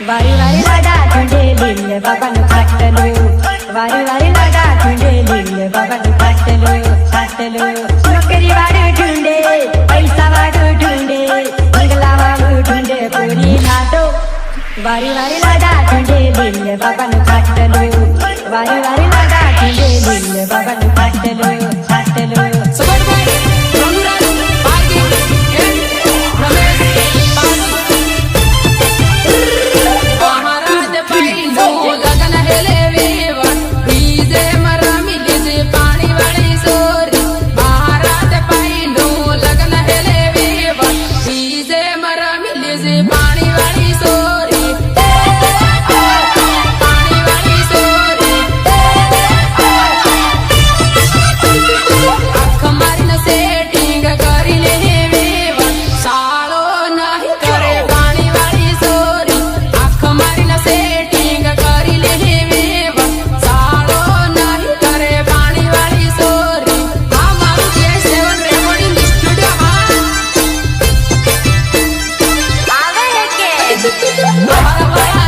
वारी वारी लाडा तुंडे लिल्ले बाबानु खाटलो वारी वारी लाडा तुंडे लिल्ले बाबानु खाटलो खाटलो नोकरी वाडू ढूंढे पैसा वाडू ढूंढे बंगला वाडू ढूंढे पूरी नाटो वारी वारी लाडा तुंडे लिल्ले बाबानु खाटलो वारी वारी लाडा तुंडे लिल्ले बाबानु खाटलो खाटलो Bye.